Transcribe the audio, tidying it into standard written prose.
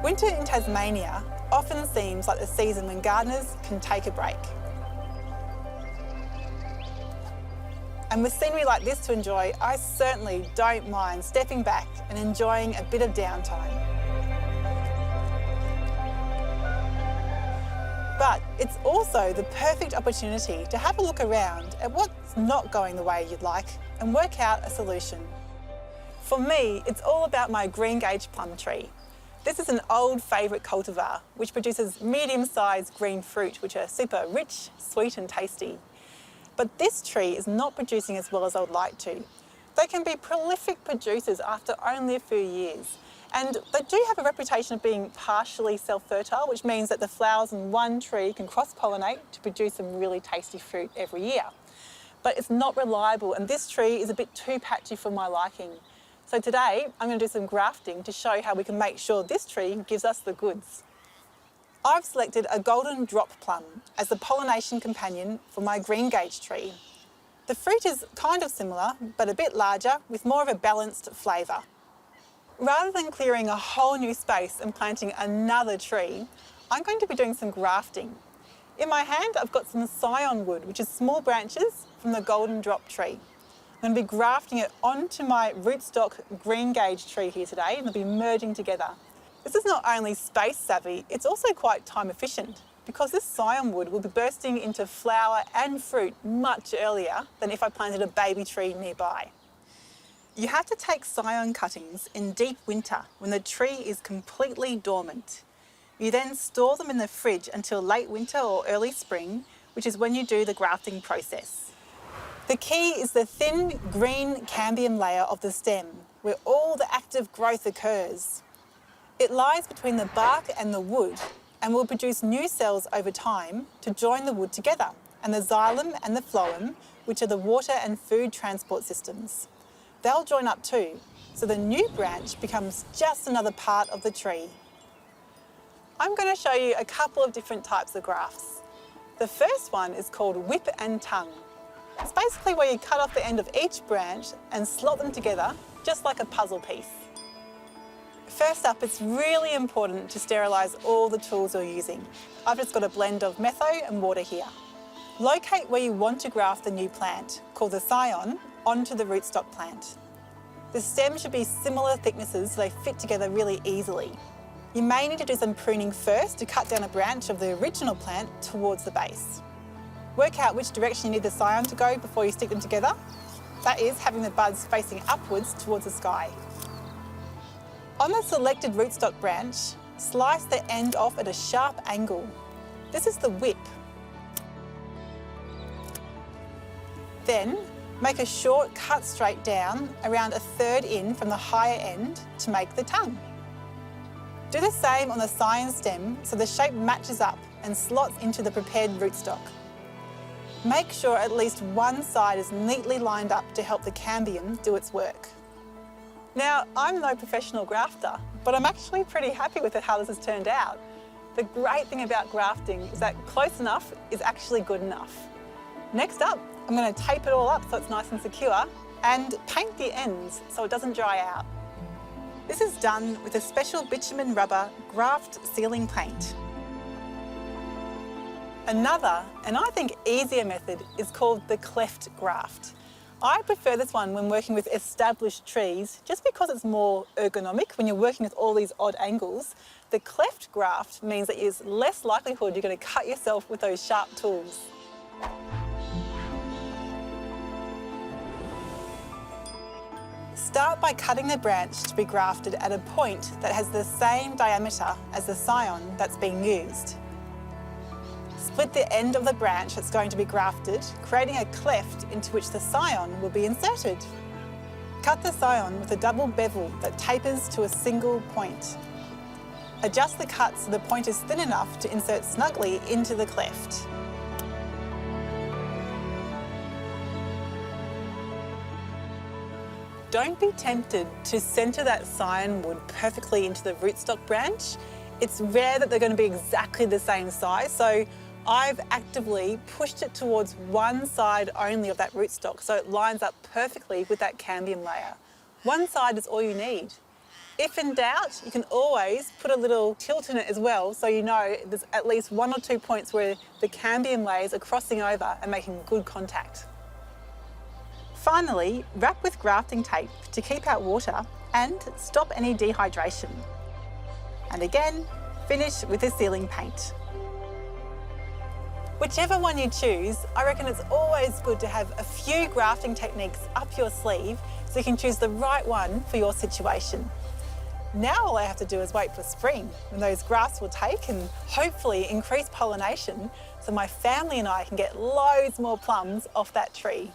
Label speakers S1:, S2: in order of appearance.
S1: Winter in Tasmania often seems like the season when gardeners can take a break. And with scenery like this to enjoy, I certainly don't mind stepping back and enjoying a bit of downtime. But it's also the perfect opportunity to have a look around at what's not going the way you'd like and work out a solution. For me, it's all about my Greengage plum tree. This is an old favourite cultivar which produces medium-sized green fruit which are super rich, sweet and tasty. But this tree is not producing as well as I would like to. They can be prolific producers after only a few years. And they do have a reputation of being partially self-fertile, which means that the flowers in one tree can cross-pollinate to produce some really tasty fruit every year. But it's not reliable, and this tree is a bit too patchy for my liking. So today, I'm going to do some grafting to show how we can make sure this tree gives us the goods. I've selected a golden drop plum as the pollination companion for my Greengage tree. The fruit is kind of similar, but a bit larger, with more of a balanced flavour. Rather than clearing a whole new space and planting another tree, I'm going to be doing some grafting. In my hand, I've got some scion wood, which is small branches from the golden drop tree. I'm going to be grafting it onto my rootstock Greengage tree here today, and they'll be merging together. This is not only space savvy, it's also quite time efficient, because this scion wood will be bursting into flower and fruit much earlier than if I planted a baby tree nearby. You have to take scion cuttings in deep winter when the tree is completely dormant. You then store them in the fridge until late winter or early spring, which is when you do the grafting process. The key is the thin green cambium layer of the stem, where all the active growth occurs. It lies between the bark and the wood and will produce new cells over time to join the wood together, and the xylem and the phloem, which are the water and food transport systems. They'll join up too, so the new branch becomes just another part of the tree. I'm going to show you a couple of different types of grafts. The first one is called whip and tongue. It's basically where you cut off the end of each branch and slot them together, just like a puzzle piece. First up, it's really important to sterilise all the tools you're using. I've just got a blend of metho and water here. Locate where you want to graft the new plant, called the scion, onto the rootstock plant. The stems should be similar thicknesses so they fit together really easily. You may need to do some pruning first to cut down a branch of the original plant towards the base. Work out which direction you need the scion to go before you stick them together. That is, having the buds facing upwards towards the sky. On the selected rootstock branch, slice the end off at a sharp angle. This is the whip. Then, make a short cut straight down, around 1/3 in from the higher end to make the tongue. Do the same on the scion stem so the shape matches up and slots into the prepared rootstock. Make sure at least one side is neatly lined up to help the cambium do its work. Now, I'm no professional grafter, but I'm actually pretty happy with how this has turned out. The great thing about grafting is that close enough is actually good enough. Next up, I'm going to tape it all up so it's nice and secure and paint the ends so it doesn't dry out. This is done with a special bitumen rubber graft sealing paint. Another, and I think easier method, is called the cleft graft. I prefer this one when working with established trees just because it's more ergonomic when you're working with all these odd angles. The cleft graft means that there's less likelihood you're going to cut yourself with those sharp tools. Start by cutting the branch to be grafted at a point that has the same diameter as the scion that's being used. Split the end of the branch that's going to be grafted, creating a cleft into which the scion will be inserted. Cut the scion with a double bevel that tapers to a single point. Adjust the cut so the point is thin enough to insert snugly into the cleft. Don't be tempted to centre that scion wood perfectly into the rootstock branch. It's rare that they're going to be exactly the same size, so I've actively pushed it towards one side only of that rootstock so it lines up perfectly with that cambium layer. One side is all you need. If in doubt, you can always put a little tilt in it as well, so you know there's at least 1 or 2 points where the cambium layers are crossing over and making good contact. Finally, wrap with grafting tape to keep out water and stop any dehydration. And again, finish with a sealing paint. Whichever one you choose, I reckon it's always good to have a few grafting techniques up your sleeve so you can choose the right one for your situation. Now all I have to do is wait for spring, when those grafts will take and hopefully increase pollination so my family and I can get loads more plums off that tree.